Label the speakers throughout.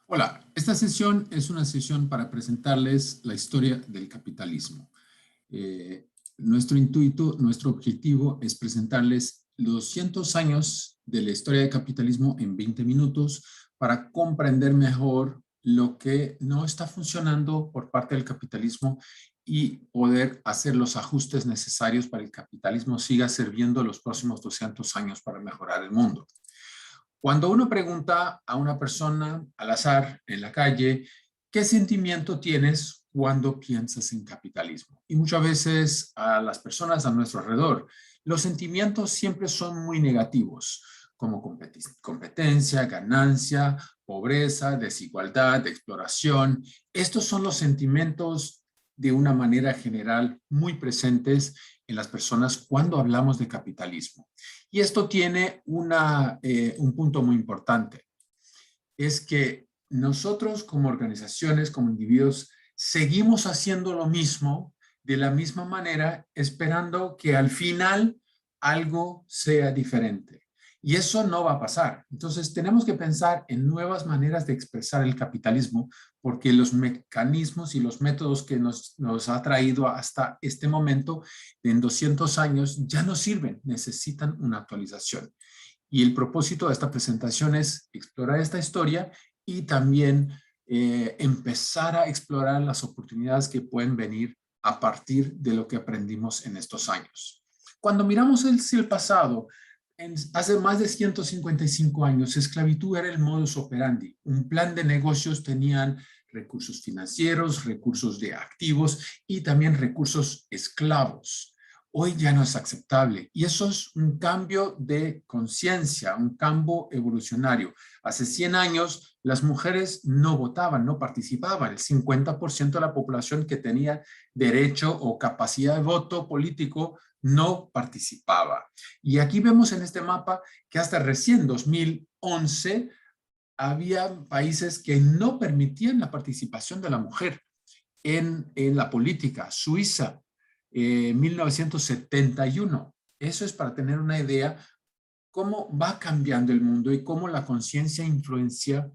Speaker 1: Hola, esta sesión es una sesión para presentarles la historia del capitalismo. Nuestro intuito, nuestro objetivo es presentarles los 200 años de la historia del capitalismo en 20 minutos para comprender mejor lo que no está funcionando por parte del capitalismo y poder hacer los ajustes necesarios para que el capitalismo siga sirviendo los próximos 200 años para mejorar el mundo. Cuando uno pregunta a una persona al azar en la calle, ¿qué sentimiento tienes cuando piensas en capitalismo? Y muchas veces a las personas a nuestro alrededor, los sentimientos siempre son muy negativos, como competencia, ganancia, pobreza, desigualdad, exploración. Estos son los sentimientos de una manera general muy presentes en las personas cuando hablamos de capitalismo. Y esto tiene un punto muy importante, es que nosotros como organizaciones, como individuos, seguimos haciendo lo mismo de la misma manera, esperando que al final algo sea diferente. Y eso no va a pasar. Entonces tenemos que pensar en nuevas maneras de expresar el capitalismo, porque los mecanismos y los métodos que nos ha traído hasta este momento, en 200 años, ya no sirven, necesitan una actualización. Y el propósito de esta presentación es explorar esta historia y también empezar a explorar las oportunidades que pueden venir a partir de lo que aprendimos en estos años. Cuando miramos el pasado, hace más de 155 años, esclavitud era el modus operandi. Un plan de negocios tenían recursos financieros, recursos de activos y también recursos esclavos. Hoy ya no es aceptable y eso es un cambio de conciencia, un cambio evolucionario. Hace 100 años las mujeres no votaban, no participaban. El 50% de la población que tenía derecho o capacidad de voto político no participaba. Y aquí vemos en este mapa que hasta recién 2011 había países que no permitían la participación de la mujer en la política. Suiza, 1971. Eso es para tener una idea cómo va cambiando el mundo y cómo la conciencia influencia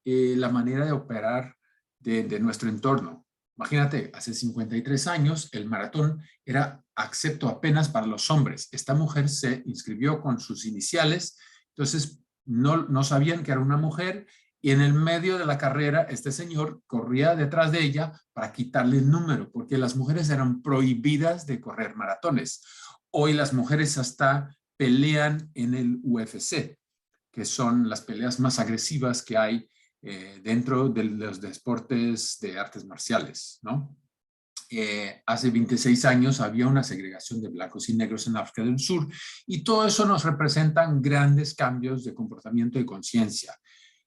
Speaker 1: la manera de operar de nuestro entorno. Imagínate, hace 53 años el maratón era acepto apenas para los hombres. Esta mujer se inscribió con sus iniciales, entonces no sabían que era una mujer y en el medio de la carrera este señor corría detrás de ella para quitarle el número, porque las mujeres eran prohibidas de correr maratones. Hoy las mujeres hasta pelean en el UFC, que son las peleas más agresivas que hay dentro de los deportes de artes marciales, ¿no? Hace 26 años había una segregación de blancos y negros en África del Sur y todo eso nos representan grandes cambios de comportamiento y conciencia.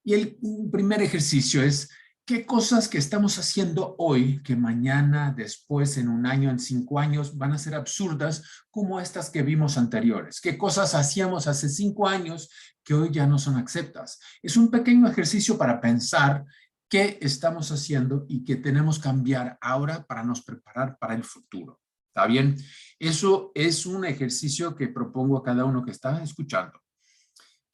Speaker 1: Y el primer ejercicio es qué cosas que estamos haciendo hoy, que mañana, después, en un año, en 5 años, van a ser absurdas como estas que vimos anteriores. ¿Qué cosas hacíamos hace 5 años que hoy ya no son aceptas? Es un pequeño ejercicio para pensar qué estamos haciendo y qué tenemos que cambiar ahora para nos preparar para el futuro. ¿Está bien? Eso es un ejercicio que propongo a cada uno que está escuchando.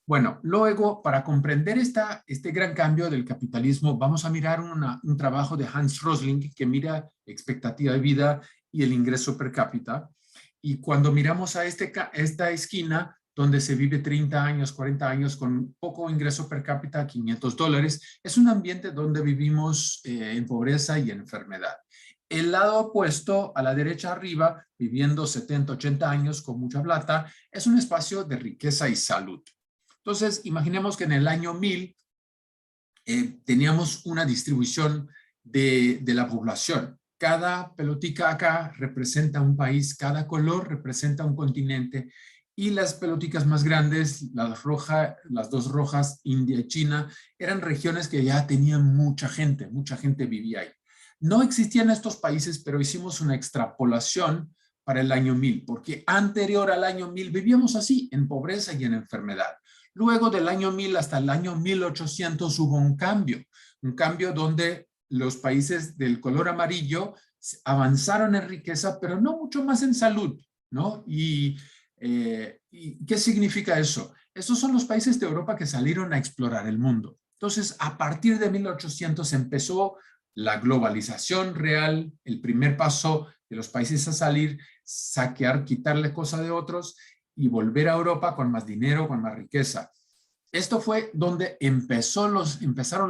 Speaker 1: Bueno, luego, para comprender este gran cambio del capitalismo, vamos a mirar un trabajo de Hans Rosling que mira expectativa de vida y el ingreso per cápita. Y cuando miramos a esta esquina, donde se vive 30 años, 40 años con poco ingreso per cápita, $500, es un ambiente donde vivimos en pobreza y en enfermedad. El lado opuesto, a la derecha arriba, viviendo 70, 80 años con mucha plata, es un espacio de riqueza y salud. Entonces, imaginemos que en el año 1000 teníamos una distribución de la población. Cada pelotica acá representa un país, cada color representa un continente y las peloticas más grandes, las dos rojas, India y China, eran regiones que ya tenían mucha gente vivía ahí. No existían estos países, pero hicimos una extrapolación para el año 1000, porque anterior al año 1000 vivíamos así, en pobreza y en enfermedad. Luego del año 1000 hasta el año 1800 hubo un cambio donde los países del color amarillo avanzaron en riqueza, pero no mucho más en salud, ¿no? ¿Y qué significa eso? Estos son los países de Europa que salieron a explorar el mundo. Entonces, a partir de 1800 empezó la globalización real, el primer paso de los países a salir, saquear, quitarle cosas de otros y volver a Europa con más dinero, con más riqueza. Esto fue donde empezaron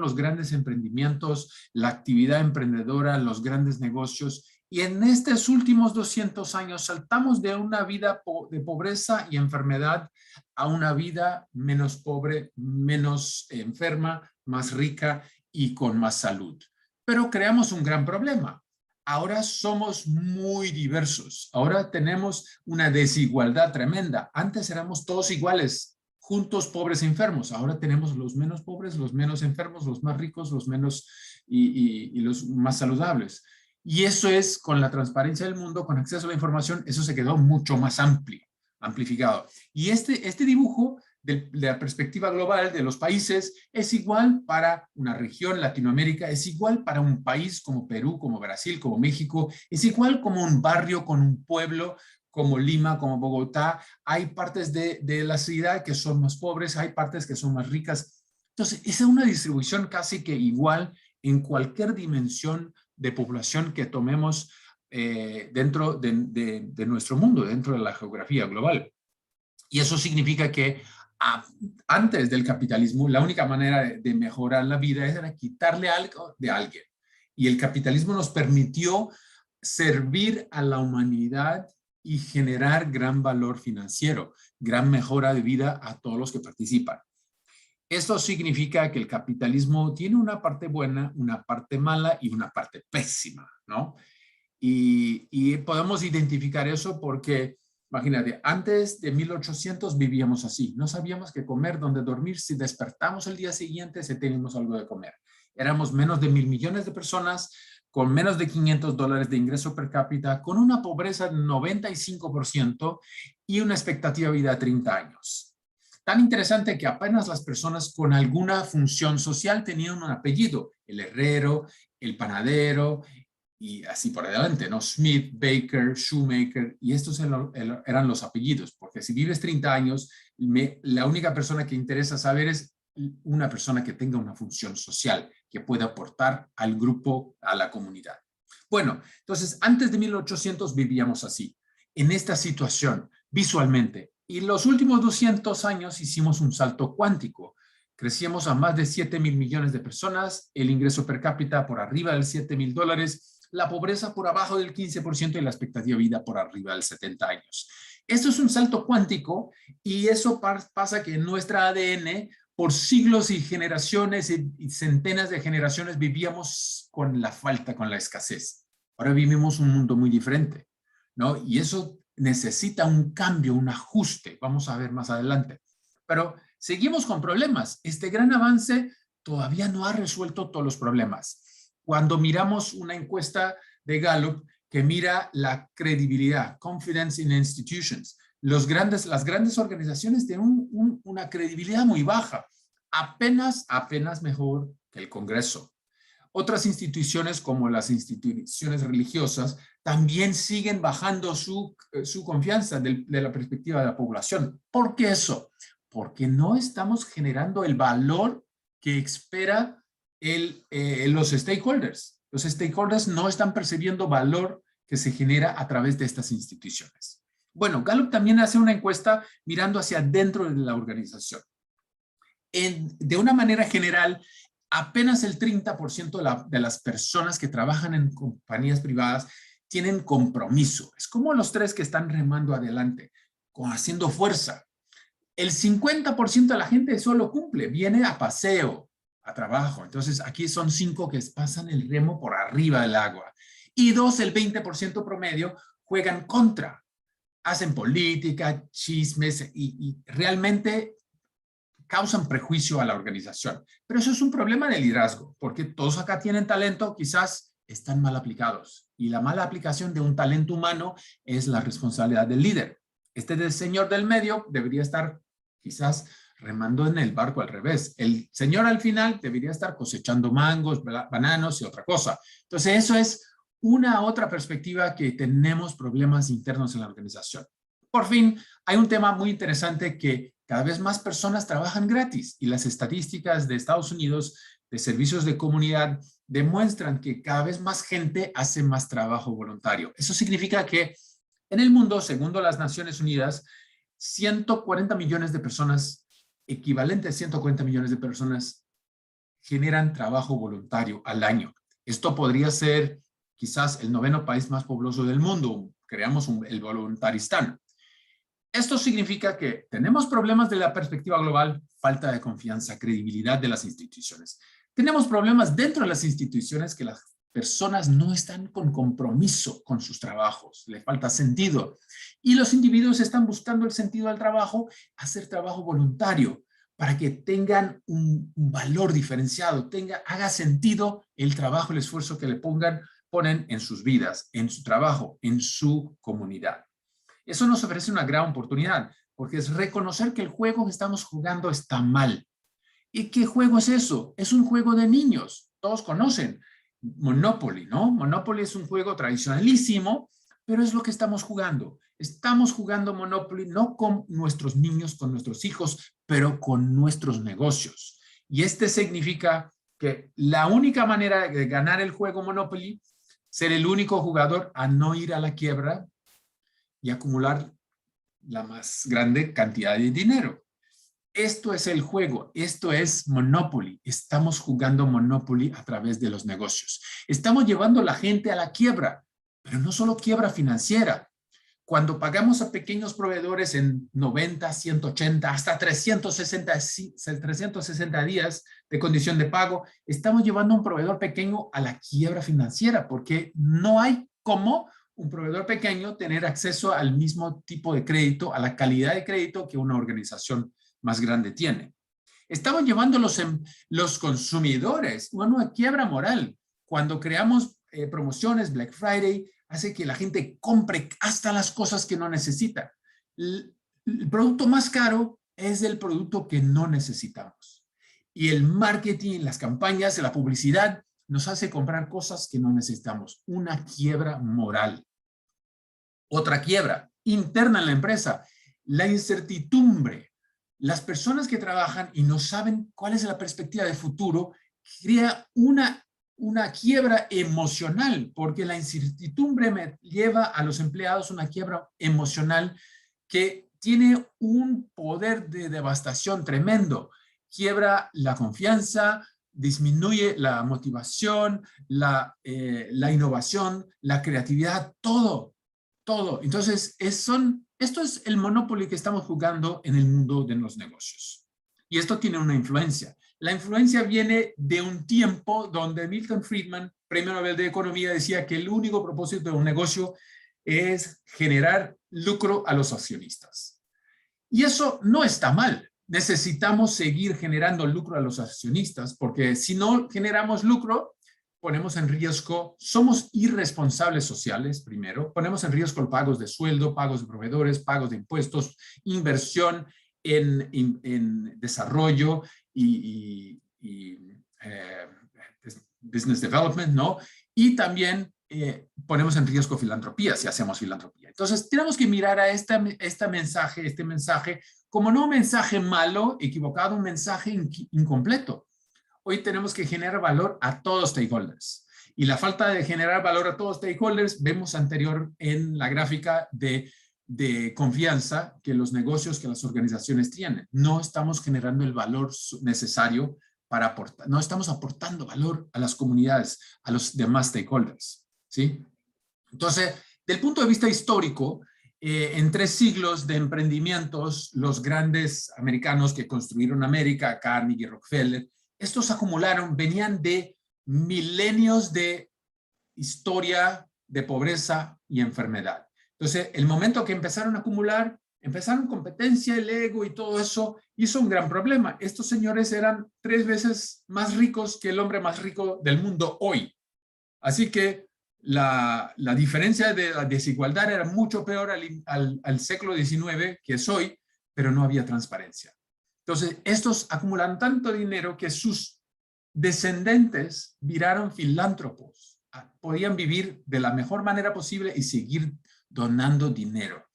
Speaker 1: los grandes emprendimientos, la actividad emprendedora, los grandes negocios. Y en estos últimos 200 años saltamos de una vida de pobreza y enfermedad a una vida menos pobre, menos enferma, más rica y con más salud. Pero creamos un gran problema. Ahora somos muy diversos. Ahora tenemos una desigualdad tremenda. Antes éramos todos iguales, juntos, pobres, enfermos. Ahora tenemos los menos pobres, los menos enfermos, los más ricos, los menos y los más saludables. Y eso es, con la transparencia del mundo, con acceso a la información, eso se quedó mucho más amplio, amplificado. Y este dibujo de la perspectiva global de los países es igual para una región, Latinoamérica, es igual para un país como Perú, como Brasil, como México, es igual como un barrio con un pueblo, como Lima, como Bogotá. Hay partes de la ciudad que son más pobres, hay partes que son más ricas. Entonces, esa es una distribución casi que igual en cualquier dimensión de población que tomemos dentro de nuestro mundo, dentro de la geografía global. Y eso significa que antes del capitalismo, la única manera de mejorar la vida era quitarle algo de alguien. Y el capitalismo nos permitió servir a la humanidad y generar gran valor financiero, gran mejora de vida a todos los que participan. Esto significa que el capitalismo tiene una parte buena, una parte mala y una parte pésima, ¿no? Y podemos identificar eso porque, imagínate, antes de 1800 vivíamos así. No sabíamos qué comer, dónde dormir. Si despertamos el día siguiente, si teníamos algo de comer. Éramos menos de 1.000 millones de personas con menos de $500 de ingreso per cápita, con una pobreza del 95% y una expectativa de vida de 30 años. Tan interesante que apenas las personas con alguna función social tenían un apellido, el herrero, el panadero y así por adelante, ¿no? Smith, Baker, Shoemaker, y estos eran los apellidos, porque si vives 30 años, la única persona que interesa saber es una persona que tenga una función social, que pueda aportar al grupo, a la comunidad. Bueno, entonces antes de 1800 vivíamos así, en esta situación, visualmente. Y los últimos 200 años hicimos un salto cuántico. Crecíamos a más de 7.000 millones de personas, el ingreso per cápita por arriba del $7.000, la pobreza por abajo del 15% y la expectativa de vida por arriba del 70 años. Esto es un salto cuántico y eso pasa que en nuestra ADN, por siglos y generaciones y centenas de generaciones, vivíamos con la falta, con la escasez. Ahora vivimos un mundo muy diferente, ¿no? Y eso necesita un cambio, un ajuste. Vamos a ver más adelante. Pero seguimos con problemas. Este gran avance todavía no ha resuelto todos los problemas. Cuando miramos una encuesta de Gallup que mira la credibilidad, confidence in institutions, las grandes organizaciones tienen una credibilidad muy baja, apenas mejor que el Congreso. Otras instituciones, como las instituciones religiosas, también siguen bajando su confianza de la perspectiva de la población. ¿Por qué eso? Porque no estamos generando el valor que espera los stakeholders. Los stakeholders no están percibiendo valor que se genera a través de estas instituciones. Bueno, Gallup también hace una encuesta mirando hacia dentro de la organización. De una manera general, apenas el 30% de las personas que trabajan en compañías privadas tienen compromiso. Es como los tres que están remando adelante, haciendo fuerza. El 50% de la gente solo cumple, viene a paseo, a trabajo. Entonces aquí son 5 que pasan el remo por arriba del agua. Y 2, el 20% promedio, juegan contra. Hacen política, chismes y realmente causan prejuicio a la organización. Pero eso es un problema de liderazgo, porque todos acá tienen talento, quizás están mal aplicados. Y la mala aplicación de un talento humano es la responsabilidad del líder. Del señor del medio debería estar quizás remando en el barco al revés. El señor al final debería estar cosechando mangos, bananos y otra cosa. Entonces eso es una otra perspectiva que tenemos problemas internos en la organización. Por fin, hay un tema muy interesante que cada vez más personas trabajan gratis y las estadísticas de Estados Unidos de servicios de comunidad demuestran que cada vez más gente hace más trabajo voluntario. Eso significa que en el mundo, según las Naciones Unidas, 140 millones de personas, equivalente a 140 millones de personas, generan trabajo voluntario al año. Esto podría ser quizás el 9º país más pobladoso del mundo. Creamos el voluntaristán. Esto significa que tenemos problemas de la perspectiva global, falta de confianza, credibilidad de las instituciones. Tenemos problemas dentro de las instituciones que las personas no están con compromiso con sus trabajos, le falta sentido. Y los individuos están buscando el sentido al trabajo, hacer trabajo voluntario, para que tengan un valor diferenciado, haga sentido el trabajo, el esfuerzo que le ponen en sus vidas, en su trabajo, en su comunidad. Eso nos ofrece una gran oportunidad, porque es reconocer que el juego que estamos jugando está mal. ¿Y qué juego es eso? Es un juego de niños. Todos conocen Monopoly, ¿no? Monopoly es un juego tradicionalísimo, pero es lo que estamos jugando. Estamos jugando Monopoly no con nuestros niños, con nuestros hijos, pero con nuestros negocios. Y significa que la única manera de ganar el juego Monopoly, ser el único jugador a no ir a la quiebra y acumular la más grande cantidad de dinero. Esto es el juego, esto es Monopoly. Estamos jugando Monopoly a través de los negocios. Estamos llevando a la gente a la quiebra, pero no solo quiebra financiera. Cuando pagamos a pequeños proveedores en 90, 180, hasta 360 días de condición de pago, estamos llevando a un proveedor pequeño a la quiebra financiera, porque no hay cómo un proveedor pequeño tener acceso al mismo tipo de crédito, a la calidad de crédito que una organización más grande tiene. Estamos llevando los consumidores a una quiebra moral. Cuando creamos promociones, Black Friday, hace que la gente compre hasta las cosas que no necesita. El producto más caro es el producto que no necesitamos. Y el marketing, las campañas, la publicidad nos hace comprar cosas que no necesitamos. Una quiebra moral. Otra quiebra interna en la empresa, la incertidumbre. Las personas que trabajan y no saben cuál es la perspectiva de futuro, crea una quiebra emocional, porque la incertidumbre me lleva a los empleados a una quiebra emocional que tiene un poder de devastación tremendo. Quiebra la confianza, disminuye la motivación, la innovación, la creatividad, todo. Entonces, esto es el Monopoly que estamos jugando en el mundo de los negocios. Y esto tiene una influencia. La influencia viene de un tiempo donde Milton Friedman, Premio Nobel de Economía, decía que el único propósito de un negocio es generar lucro a los accionistas. Y eso no está mal. Necesitamos seguir generando lucro a los accionistas, porque si no generamos lucro, ponemos en riesgo, somos irresponsables sociales, primero, ponemos en riesgo los pagos de sueldo, pagos de proveedores, pagos de impuestos, inversión en desarrollo y business development, ¿no? Y también ponemos en riesgo filantropía, si hacemos filantropía. Entonces, tenemos que mirar a este mensaje como no un mensaje malo, equivocado, un mensaje incompleto. Hoy tenemos que generar valor a todos los stakeholders. Y la falta de generar valor a todos los stakeholders, vemos anterior en la gráfica de confianza que los negocios, que las organizaciones tienen. No estamos generando el valor necesario para aportar, no estamos aportando valor a las comunidades, a los demás stakeholders, ¿sí? Entonces, del punto de vista histórico, en 3 siglos de emprendimientos, los grandes americanos que construyeron América, Carnegie, Rockefeller, estos venían de milenios de historia de pobreza y enfermedad. Entonces, el momento que empezaron a acumular, empezaron competencia, el ego y todo eso, hizo un gran problema. Estos señores eran 3 veces más ricos que el hombre más rico del mundo hoy. Así que la diferencia de la desigualdad era mucho peor al siglo XIX que es hoy, pero no había transparencia. Entonces, estos acumularon tanto dinero que sus descendientes viraron filántropos. Podían vivir de la mejor manera posible y seguir donando dinero.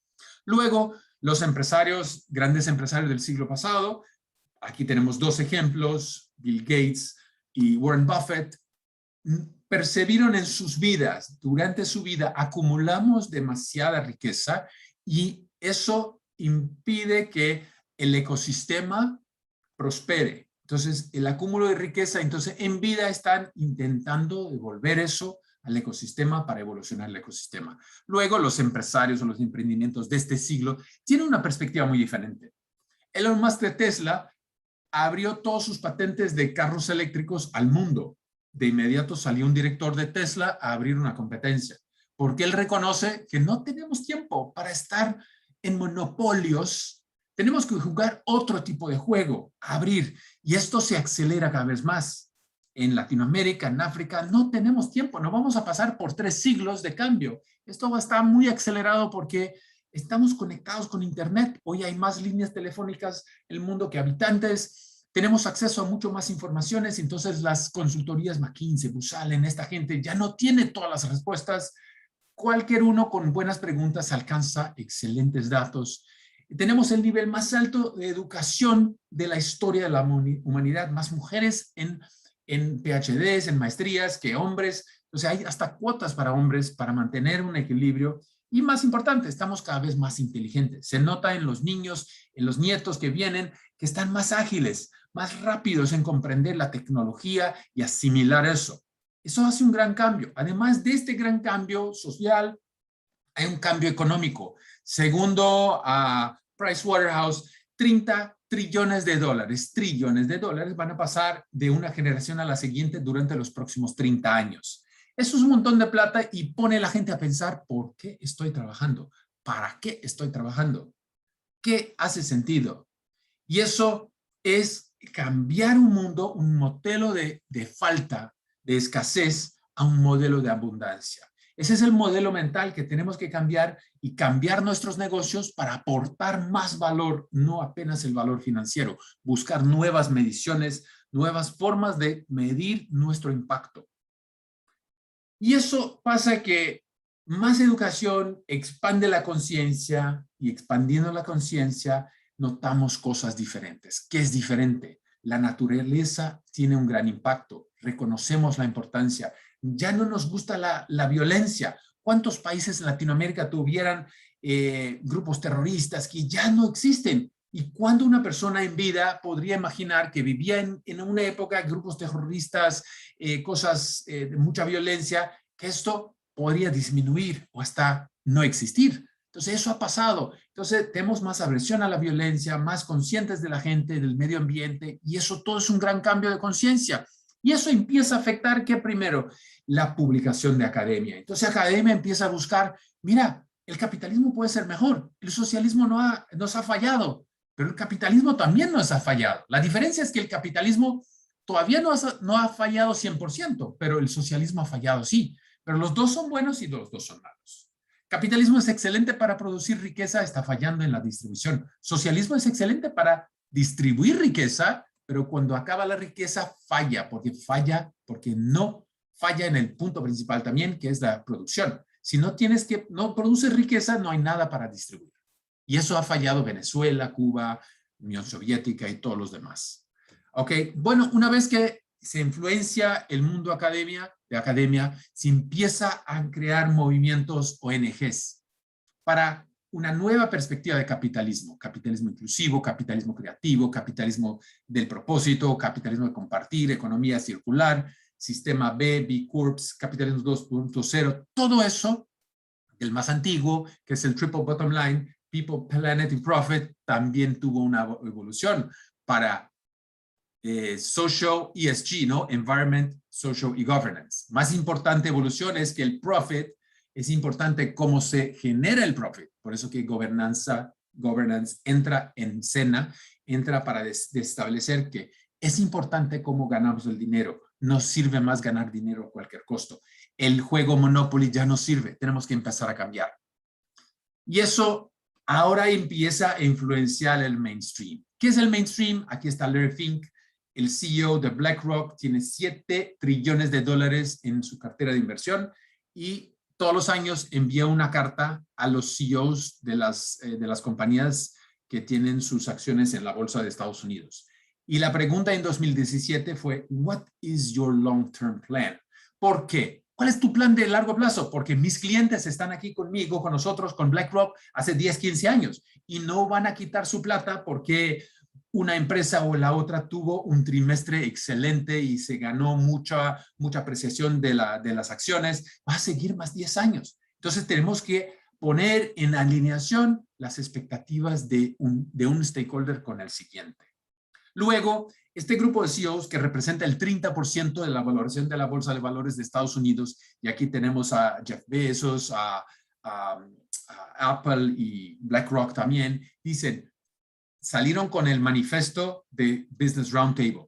Speaker 1: Luego, Los empresarios, grandes empresarios del siglo pasado, aquí tenemos dos ejemplos, Bill Gates y Warren Buffett, percibieron en sus vidas, durante su vida, acumulamos demasiada riqueza y eso impide que el ecosistema prospere. Entonces, el acúmulo de riqueza, entonces en vida están intentando devolver eso al ecosistema para evolucionar el ecosistema. Luego, los empresarios o los emprendimientos de este siglo tienen una perspectiva muy diferente. Elon Musk de Tesla abrió todos sus patentes de carros eléctricos al mundo. De inmediato salió un director de Tesla a abrir una competencia, porque él reconoce que no tenemos tiempo para estar en monopolios. Tenemos que jugar otro tipo de juego, abrir, y esto se acelera cada vez más. En Latinoamérica, en África, no tenemos tiempo, no vamos a pasar por 3 siglos de cambio. Esto va a estar muy acelerado porque estamos conectados con Internet. Hoy hay más líneas telefónicas en el mundo que habitantes. Tenemos acceso a mucho más informaciones. Entonces, las consultorías McKinsey, Booz Allen, esta gente ya no tiene todas las respuestas. Cualquier uno con buenas preguntas alcanza excelentes datos. Tenemos el nivel más alto de educación de la historia de la humanidad. Más mujeres en PhDs, en maestrías que hombres. Entonces, hay hasta cuotas para hombres para mantener un equilibrio. Y más importante, estamos cada vez más inteligentes. Se nota en los niños, en los nietos que vienen, que están más ágiles, más rápidos en comprender la tecnología y asimilar eso. Eso hace un gran cambio. Además de este gran cambio social, hay un cambio económico. Segundo a Pricewaterhouse, 30 trillones de dólares van a pasar de una generación a la siguiente durante los próximos 30 años. Eso es un montón de plata y pone a la gente a pensar, ¿por qué estoy trabajando? ¿Para qué estoy trabajando? ¿Qué hace sentido? Y eso es cambiar un mundo, un modelo de falta, de escasez, a un modelo de abundancia. Ese es el modelo mental que tenemos que cambiar y cambiar nuestros negocios para aportar más valor, no apenas el valor financiero. Buscar nuevas mediciones, nuevas formas de medir nuestro impacto. Y eso pasa que más educación expande la conciencia y expandiendo la conciencia notamos cosas diferentes. ¿Qué es diferente? La naturaleza tiene un gran impacto. Reconocemos la importancia. Ya no nos gusta la violencia. ¿Cuántos países en Latinoamérica tuvieran grupos terroristas que ya no existen? ¿Y cuándo una persona en vida podría imaginar que vivía en una época de grupos terroristas, cosas de mucha violencia, que esto podría disminuir o hasta no existir? Entonces, eso ha pasado. Entonces, tenemos más aversión a la violencia, más conscientes de la gente, del medio ambiente, y eso todo es un gran cambio de conciencia. Y eso empieza a afectar, ¿qué primero? La publicación de academia. Entonces, academia empieza a buscar, mira, el capitalismo puede ser mejor, el socialismo nos ha fallado, pero el capitalismo también nos ha fallado. La diferencia es que el capitalismo todavía no ha fallado 100%, pero el socialismo ha fallado, sí. Pero los dos son buenos y los dos son malos. Capitalismo es excelente para producir riqueza, está fallando en la distribución. Socialismo es excelente para distribuir riqueza, pero cuando acaba la riqueza falla porque no falla en el punto principal también, que es la producción. Si no produces riqueza, no hay nada para distribuir. Y eso ha fallado Venezuela, Cuba, Unión Soviética y todos los demás. Ok, bueno, una vez que se influencia el mundo de academia, se empieza a crear movimientos ONGs para una nueva perspectiva de capitalismo. Capitalismo inclusivo, capitalismo creativo, capitalismo del propósito, capitalismo de compartir, economía circular, sistema B Corps, capitalismo 2.0, todo eso, el más antiguo, que es el Triple Bottom Line, People, Planet y Profit, también tuvo una evolución para social ESG, ¿no? Environment, Social y Governance. Más importante evolución es que el profit, es importante cómo se genera el profit. Por eso que governance entra en escena, entra para establecer que es importante cómo ganamos el dinero. No sirve más ganar dinero a cualquier costo. El juego Monopoly ya no sirve. Tenemos que empezar a cambiar. Y eso ahora empieza a influenciar el mainstream. ¿Qué es el mainstream? Aquí está Larry Fink, el CEO de BlackRock, tiene $7 trillones en su cartera de inversión y todos los años envía una carta a los CEOs de las compañías que tienen sus acciones en la bolsa de Estados Unidos. Y la pregunta en 2017 fue, what is your long-term plan? ¿Por qué? ¿Cuál es tu plan de largo plazo? Porque mis clientes están aquí conmigo, con nosotros, con BlackRock, hace 10, 15 años y no van a quitar su plata porque una empresa o la otra tuvo un trimestre excelente y se ganó mucha apreciación de las acciones. Va a seguir más 10 años. Entonces tenemos que poner en alineación las expectativas de un stakeholder con el siguiente. Luego, este grupo de CEOs que representa el 30% de la valoración de la Bolsa de Valores de Estados Unidos, y aquí tenemos a Jeff Bezos, a Apple y BlackRock también, dicen, salieron con el manifiesto de Business Roundtable.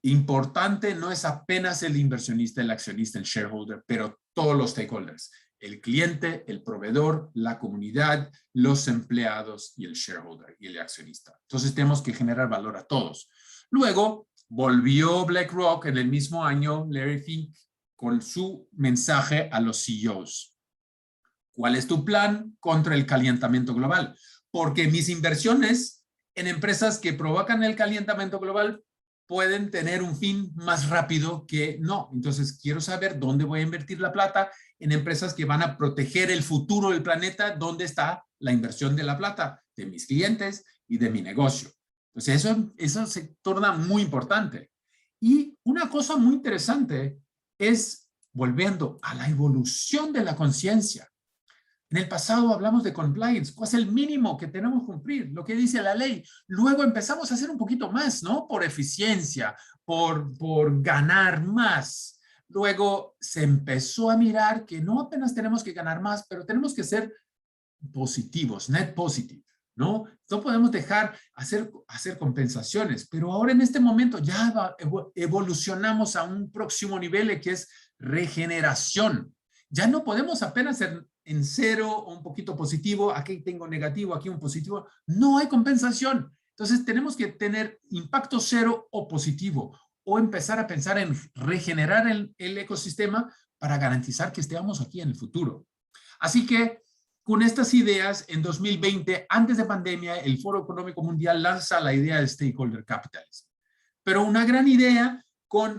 Speaker 1: Importante no es apenas el inversionista, el accionista, el shareholder, pero todos los stakeholders. El cliente, el proveedor, la comunidad, los empleados y el shareholder y el accionista. Entonces tenemos que generar valor a todos. Luego volvió BlackRock en el mismo año, Larry Fink, con su mensaje a los CEOs. ¿Cuál es tu plan contra el calentamiento global? Porque mis inversiones en empresas que provocan el calentamiento global pueden tener un fin más rápido que no. Entonces, quiero saber dónde voy a invertir la plata en empresas que van a proteger el futuro del planeta. ¿Dónde está la inversión de la plata? De mis clientes y de mi negocio. Entonces, eso se torna muy importante. Y una cosa muy interesante es, volviendo a la evolución de la conciencia. En el pasado hablamos de compliance, ¿cuál es el mínimo que tenemos que cumplir? Lo que dice la ley. Luego empezamos a hacer un poquito más, ¿no? Por eficiencia, por ganar más. Luego se empezó a mirar que no apenas tenemos que ganar más, pero tenemos que ser positivos, net positive, ¿no? No podemos dejar hacer compensaciones, pero ahora en este momento ya evolucionamos a un próximo nivel que es regeneración. Ya no podemos apenas ser en cero o un poquito positivo, aquí tengo negativo, aquí un positivo. No hay compensación. Entonces tenemos que tener impacto cero o positivo o empezar a pensar en regenerar el ecosistema para garantizar que estemos aquí en el futuro. Así que con estas ideas, en 2020, antes de pandemia, el Foro Económico Mundial lanza la idea de Stakeholder Capitalism. Pero una gran idea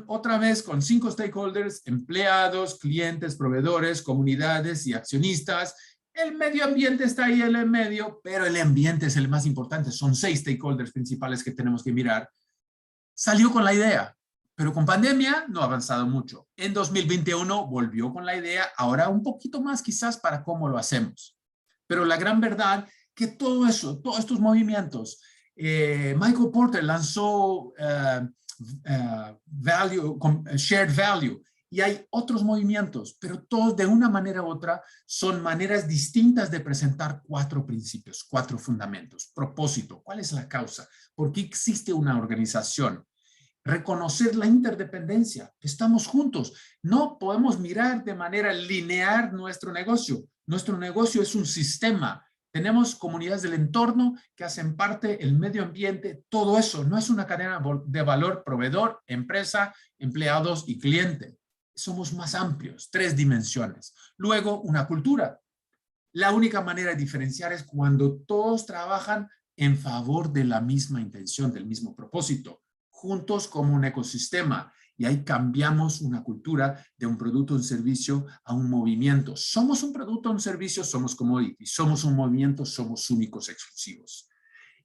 Speaker 1: otra vez con 5 stakeholders, empleados, clientes, proveedores, comunidades y accionistas. El medio ambiente está ahí en el medio, pero el ambiente es el más importante. Son 6 stakeholders principales que tenemos que mirar. Salió con la idea, pero con pandemia no ha avanzado mucho. En 2021 volvió con la idea, ahora un poquito más quizás para cómo lo hacemos. Pero la gran verdad que todo eso, todos estos movimientos, Michael Porter lanzó shared value, y hay otros movimientos, pero todos de una manera u otra son maneras distintas de presentar 4 principios, 4 fundamentos. Propósito, ¿cuál es la causa? ¿Por qué existe una organización? Reconocer la interdependencia, estamos juntos. No podemos mirar de manera lineal nuestro negocio. Nuestro negocio es un sistema. Tenemos comunidades del entorno que hacen parte, el medio ambiente, todo eso. No es una cadena de valor proveedor, empresa, empleados y cliente. Somos más amplios, 3 dimensiones. Luego, una cultura. La única manera de diferenciar es cuando todos trabajan en favor de la misma intención, del mismo propósito, juntos como un ecosistema. Y ahí cambiamos una cultura de un producto o un servicio a un movimiento. Somos un producto o un servicio, somos commodity. Somos un movimiento, somos únicos, exclusivos.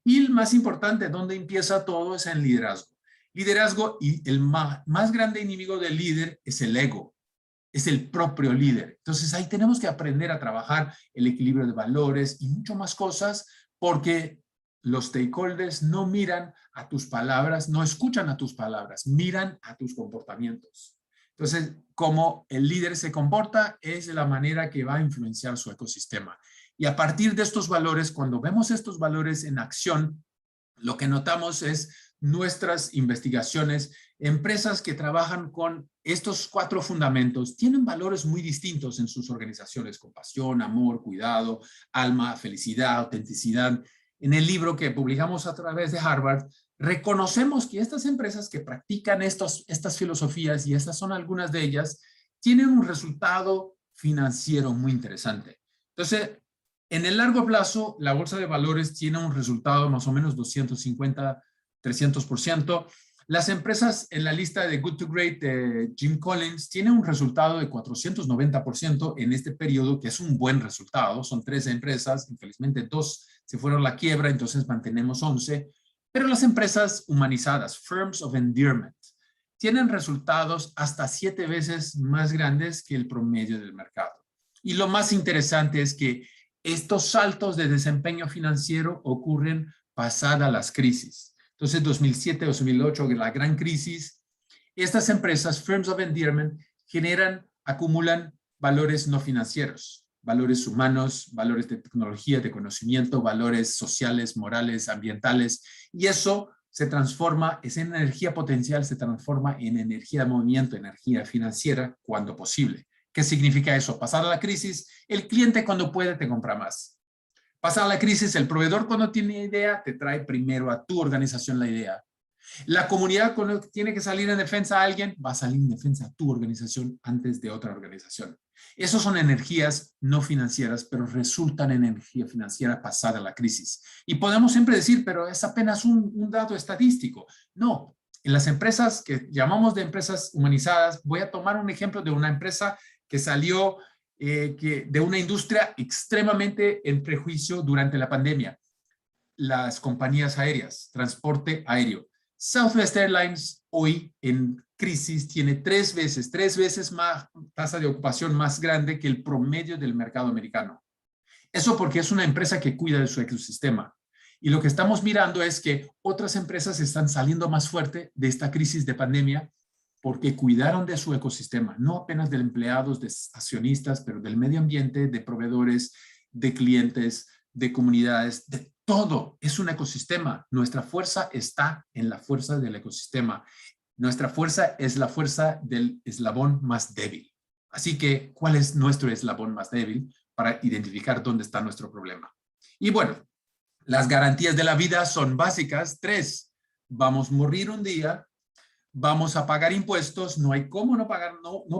Speaker 1: Y el más importante, donde empieza todo, es en liderazgo. Liderazgo, y el más grande enemigo del líder es el ego. Es el propio líder. Entonces ahí tenemos que aprender a trabajar el equilibrio de valores y mucho más cosas, porque los stakeholders no miran a tus palabras, no escuchan a tus palabras, miran a tus comportamientos. Entonces, cómo el líder se comporta es la manera que va a influenciar su ecosistema. Y a partir de estos valores, cuando vemos estos valores en acción, lo que notamos es nuestras investigaciones, empresas que trabajan con estos 4 fundamentos tienen valores muy distintos en sus organizaciones: compasión, amor, cuidado, alma, felicidad, autenticidad. En el libro que publicamos a través de Harvard, reconocemos que estas empresas que practican estas filosofías, y estas son algunas de ellas, tienen un resultado financiero muy interesante. Entonces, en el largo plazo, la bolsa de valores tiene un resultado más o menos 250, 300%. Las empresas en la lista de Good to Great de Jim Collins tienen un resultado de 490% en este periodo, que es un buen resultado. Son 13 empresas, infelizmente 2 se fueron a la quiebra, entonces mantenemos 11. Pero las empresas humanizadas, Firms of Endearment, tienen resultados hasta 7 veces más grandes que el promedio del mercado. Y lo más interesante es que estos saltos de desempeño financiero ocurren pasada las crisis. Entonces, 2007, 2008, la gran crisis, estas empresas, Firms of Endearment, acumulan valores no financieros, valores humanos, valores de tecnología, de conocimiento, valores sociales, morales, ambientales, y eso se transforma, esa energía potencial se transforma en energía de movimiento, energía financiera, cuando posible. ¿Qué significa eso? Pasada la crisis, el cliente cuando puede te compra más. Pasada la crisis, el proveedor cuando tiene idea te trae primero a tu organización la idea. La comunidad cuando tiene que salir en defensa a alguien, va a salir en defensa a tu organización antes de otra organización. Esas son energías no financieras, pero resultan en energía financiera pasada la crisis. Y podemos siempre decir, pero es apenas un dato estadístico. No, en las empresas que llamamos de empresas humanizadas, voy a tomar un ejemplo de una empresa que salió de una industria extremadamente en prejuicio durante la pandemia. Las compañías aéreas, transporte aéreo. Southwest Airlines hoy en crisis tiene 3 veces más tasa de ocupación más grande que el promedio del mercado americano. Eso porque es una empresa que cuida de su ecosistema. Y lo que estamos mirando es que otras empresas están saliendo más fuerte de esta crisis de pandemia porque cuidaron de su ecosistema, no apenas de empleados, de accionistas, pero del medio ambiente, de proveedores, de clientes, de comunidades, de todo. Es un ecosistema. Nuestra fuerza está en la fuerza del ecosistema. Nuestra fuerza es la fuerza del eslabón más débil. Así que, ¿cuál es nuestro eslabón más débil para identificar dónde está nuestro problema? Y bueno, las garantías de la vida son básicas. 3, vamos a morir un día, vamos a pagar impuestos, no hay cómo no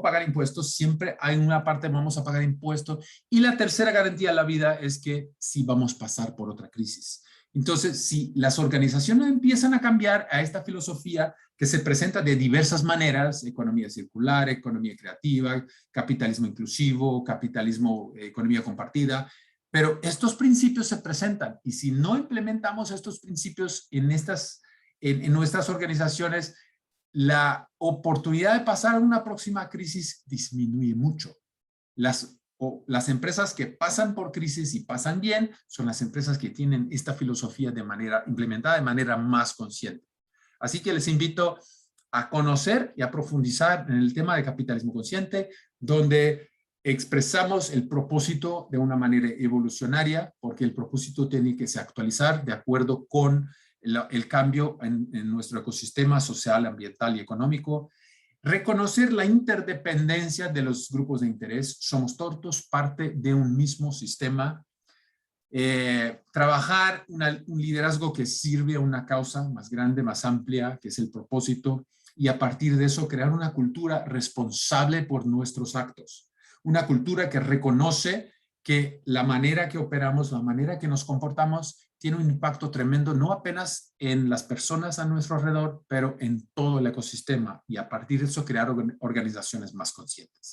Speaker 1: pagar impuestos, siempre hay una parte vamos a pagar impuestos. Y la tercera garantía de la vida es que sí vamos a pasar por otra crisis. Entonces, si las organizaciones empiezan a cambiar a esta filosofía que se presenta de diversas maneras, economía circular, economía creativa, capitalismo inclusivo, capitalismo, economía compartida, pero estos principios se presentan y si no implementamos estos principios en nuestras organizaciones, la oportunidad de pasar a una próxima crisis disminuye mucho. Las empresas que pasan por crisis y pasan bien son las empresas que tienen esta filosofía implementada de manera más consciente. Así que les invito a conocer y a profundizar en el tema de capitalismo consciente, donde expresamos el propósito de una manera evolucionaria, porque el propósito tiene que se actualizar de acuerdo con el cambio en nuestro ecosistema social, ambiental y económico. Reconocer la interdependencia de los grupos de interés. Somos todos parte de un mismo sistema. Trabajar un liderazgo que sirve a una causa más grande, más amplia, que es el propósito, y a partir de eso crear una cultura responsable por nuestros actos. Una cultura que reconoce que la manera que operamos, la manera que nos comportamos, tiene un impacto tremendo, no apenas en las personas a nuestro alrededor, pero en todo el ecosistema y a partir de eso crear organizaciones más conscientes.